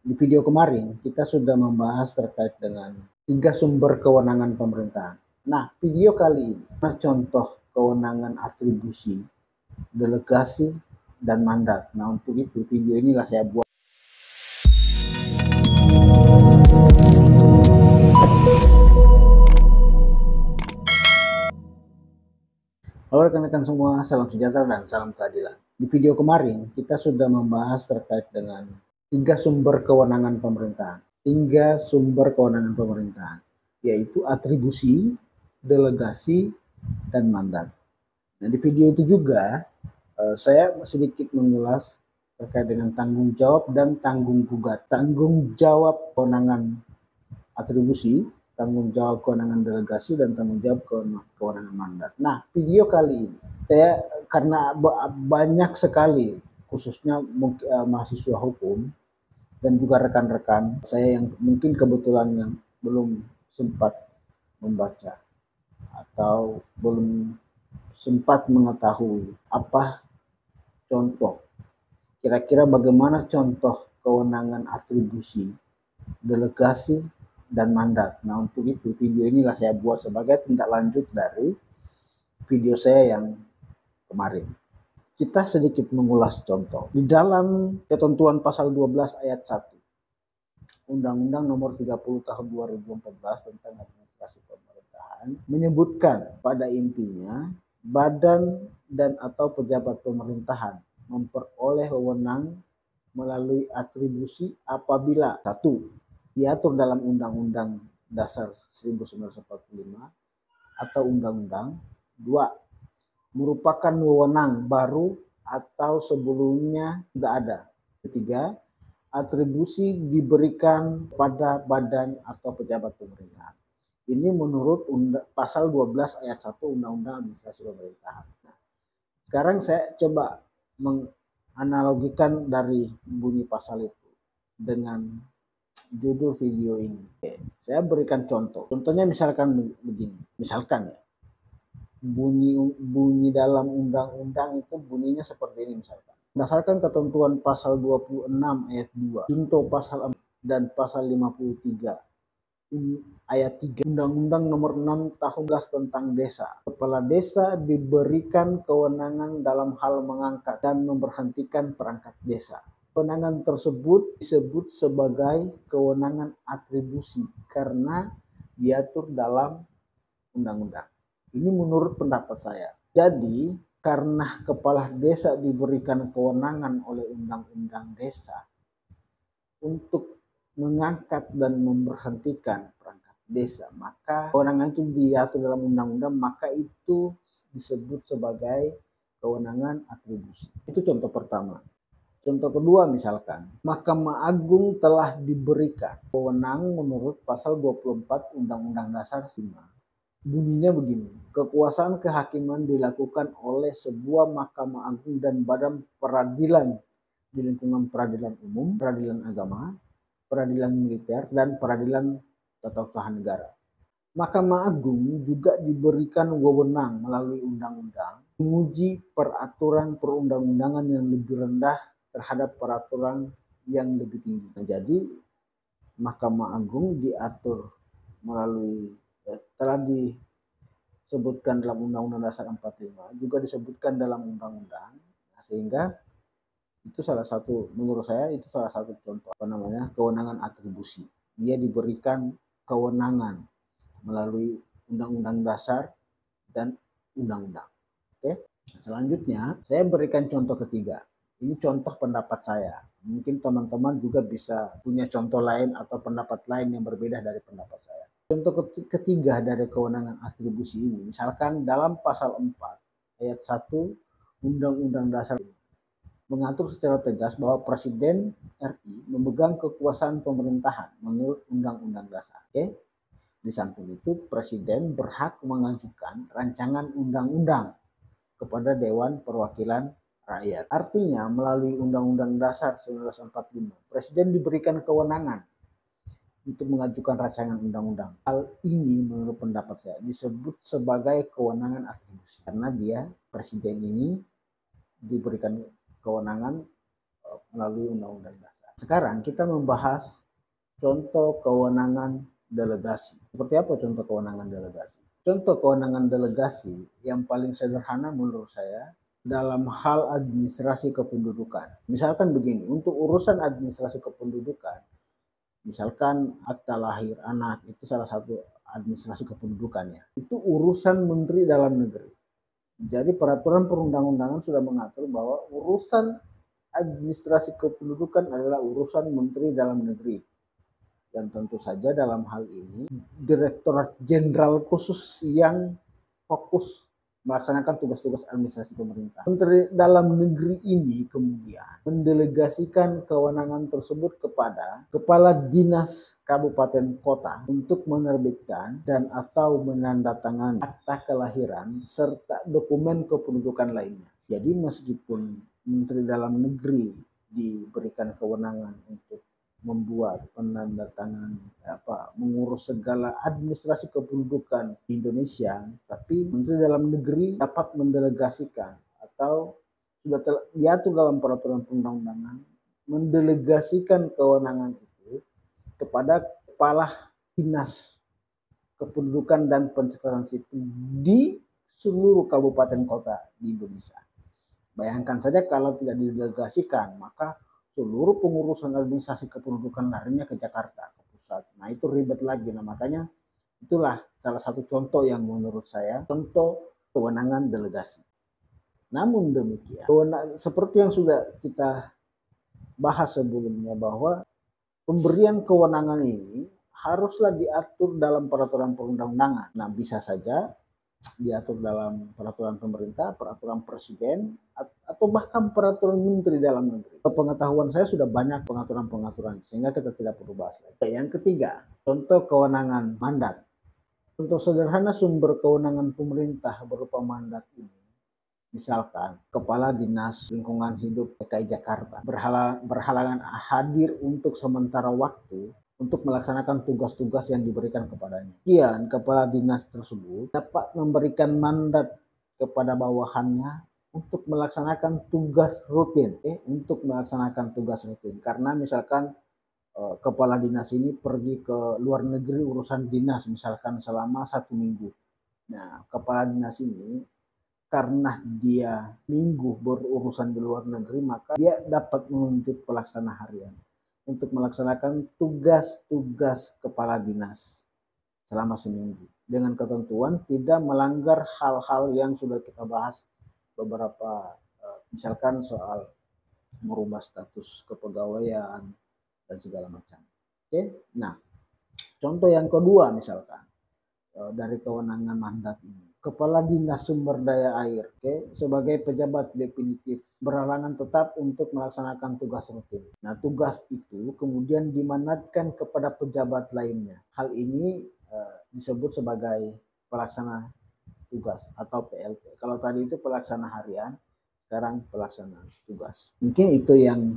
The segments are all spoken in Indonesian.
Di video kemarin kita sudah membahas terkait dengan 3 sumber kewenangan pemerintahan. Nah, video kali ini contoh kewenangan atribusi, delegasi, dan mandat. Nah, untuk itu video inilah saya buat. Halo rekan-rekan semua, salam sejahtera dan salam keadilan. Di video kemarin kita sudah membahas terkait dengan 3 sumber kewenangan pemerintahan. 3 sumber kewenangan pemerintahan, yaitu atribusi, delegasi, dan mandat. Nah, di video itu juga saya sedikit mengulas terkait dengan tanggung jawab dan tanggung gugat. Tanggung jawab kewenangan atribusi, tanggung jawab kewenangan delegasi, dan tanggung jawab kewenangan mandat. Nah, video kali ini saya karena banyak sekali khususnya mahasiswa hukum dan juga rekan-rekan saya yang mungkin kebetulan yang belum sempat membaca atau belum sempat mengetahui apa contoh, kira-kira bagaimana contoh kewenangan atribusi, delegasi, dan mandat. Nah, untuk itu video inilah saya buat sebagai tindak lanjut dari video saya yang kemarin. Kita sedikit mengulas contoh. Di dalam ketentuan pasal 12 ayat 1 Undang-Undang Nomor 30 Tahun 2014 tentang Administrasi Pemerintahan menyebutkan pada intinya badan dan atau pejabat pemerintahan memperoleh wewenang melalui atribusi apabila 1. Diatur dalam Undang-Undang Dasar 1945 atau Undang-Undang. 2. Merupakan wewenang baru atau sebelumnya tidak ada. 3. Atribusi diberikan pada badan atau pejabat pemerintahan. Ini menurut pasal 12 ayat 1 Undang-Undang Administrasi Pemerintahan. Sekarang saya coba menganalogikan dari bunyi pasal itu dengan judul video ini. Saya berikan contoh. Contohnya misalkan begini. Misalkan ya, bunyi dalam undang-undang itu bunyinya seperti ini misalkan. Berdasarkan ketentuan pasal 26 ayat 2, junto pasal 4 dan pasal 53 ayat 3 Undang-Undang Nomor 6 Tahun 11 tentang Desa. Kepala desa diberikan kewenangan dalam hal mengangkat dan memberhentikan perangkat desa. Kewenangan tersebut disebut sebagai kewenangan atribusi karena diatur dalam undang-undang. Ini menurut pendapat saya. Jadi, karena kepala desa diberikan kewenangan oleh undang-undang desa untuk mengangkat dan memberhentikan perangkat desa, maka kewenangan itu diatur dalam undang-undang, maka itu disebut sebagai kewenangan atribusi. Itu contoh pertama. Contoh kedua misalkan, Mahkamah Agung telah diberikan wewenang menurut pasal 24 Undang-Undang Dasar 5. Bunyinya begini, kekuasaan kehakiman dilakukan oleh sebuah Mahkamah Agung dan badan peradilan di lingkungan peradilan umum, peradilan agama, peradilan militer, dan peradilan tata usaha negara. Mahkamah Agung juga diberikan wewenang melalui undang-undang menguji peraturan perundang-undangan yang lebih rendah terhadap peraturan yang lebih tinggi. Nah, jadi Mahkamah Agung diatur melalui telah disebutkan dalam Undang-Undang Dasar 45, juga disebutkan dalam undang-undang, sehingga itu salah satu, menurut saya itu salah satu contoh kewenangan atribusi. Dia diberikan kewenangan melalui Undang-Undang Dasar dan undang-undang. Oke. Selanjutnya saya berikan contoh ketiga. Ini contoh pendapat saya. Mungkin teman-teman juga bisa punya contoh lain atau pendapat lain yang berbeda dari pendapat saya. Contoh ketiga dari kewenangan atribusi ini, misalkan dalam pasal 4 ayat 1 Undang-Undang Dasar mengatur secara tegas bahwa Presiden RI memegang kekuasaan pemerintahan menurut Undang-Undang Dasar. Oke? Di samping itu, Presiden berhak mengajukan rancangan undang-undang kepada Dewan Perwakilan Rakyat. Artinya, melalui Undang-Undang Dasar 1945, Presiden diberikan kewenangan untuk mengajukan rancangan undang-undang. Hal ini menurut pendapat saya disebut sebagai kewenangan atribusi karena dia Presiden ini diberikan kewenangan melalui Undang-Undang Dasar. Sekarang kita membahas contoh kewenangan delegasi. Seperti apa contoh kewenangan delegasi? Contoh kewenangan delegasi yang paling sederhana menurut saya dalam hal administrasi kependudukan. Misalkan begini, untuk urusan administrasi kependudukan, misalkan akta lahir anak, itu salah satu administrasi kependudukannya. Itu urusan Menteri Dalam Negeri. Jadi peraturan perundang-undangan sudah mengatur bahwa urusan administrasi kependudukan adalah urusan Menteri Dalam Negeri. Dan tentu saja dalam hal ini Direktorat Jenderal khusus yang fokus melaksanakan tugas-tugas administrasi pemerintah. Menteri Dalam Negeri ini kemudian mendelegasikan kewenangan tersebut kepada Kepala Dinas Kabupaten Kota untuk menerbitkan dan atau menandatangani akta kelahiran serta dokumen kependudukan lainnya. Jadi meskipun Menteri Dalam Negeri diberikan kewenangan untuk membuat penandatangan mengurus segala administrasi kependudukan di Indonesia, tapi Menteri Dalam Negeri dapat mendelegasikan atau sudah diatur dalam peraturan perundang-undangan mendelegasikan kewenangan itu kepada Kepala Dinas Kependudukan dan Pencatatan Sipil di seluruh kabupaten kota di Indonesia. Bayangkan saja kalau tidak didelegasikan, maka seluruh pengurusan administrasi kependudukan larinya ke Jakarta, ke pusat. Nah itu ribet lagi. Nah makanya itulah salah satu contoh yang menurut saya contoh kewenangan delegasi. Namun demikian, seperti yang sudah kita bahas sebelumnya bahwa pemberian kewenangan ini haruslah diatur dalam peraturan perundang-undangan. Nah bisa saja diatur dalam peraturan pemerintah, peraturan presiden, atau bahkan peraturan menteri dalam negeri. Pengetahuan saya sudah banyak pengaturan-pengaturan, sehingga kita tidak perlu bahas lagi. Yang ketiga, contoh kewenangan mandat. Untuk sederhana sumber kewenangan pemerintah berupa mandat ini, misalkan Kepala Dinas Lingkungan Hidup DKI Jakarta berhalangan hadir untuk sementara waktu untuk melaksanakan tugas-tugas yang diberikan kepadanya. Kemudian kepala dinas tersebut dapat memberikan mandat kepada bawahannya untuk melaksanakan tugas rutin, karena misalkan kepala dinas ini pergi ke luar negeri urusan dinas misalkan selama 1 minggu. Nah, kepala dinas ini karena dia minggu berurusan di luar negeri, maka dia dapat menunjuk pelaksana harian untuk melaksanakan tugas-tugas kepala dinas selama seminggu dengan ketentuan tidak melanggar hal-hal yang sudah kita bahas beberapa, misalkan soal merubah status kepegawaian dan segala macam. Oke, nah contoh yang kedua misalkan dari kewenangan mandat ini, Kepala Dinas Sumber Daya Air, sebagai pejabat definitif berhalangan tetap untuk melaksanakan tugas rutin. Nah, tugas itu kemudian dimandatkan kepada pejabat lainnya. Hal ini disebut sebagai pelaksana tugas atau PLT. Kalau tadi itu pelaksana harian, sekarang pelaksana tugas. Mungkin itu yang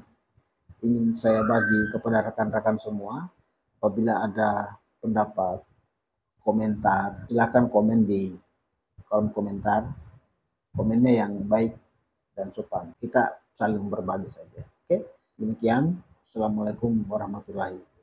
ingin saya bagi kepada rekan-rekan semua. Apabila ada pendapat, komentar, silakan komen di kolom komentar, komennya yang baik dan sopan. Kita saling berbagi saja. Oke, demikian. Assalamualaikum warahmatullahi wabarakatuh.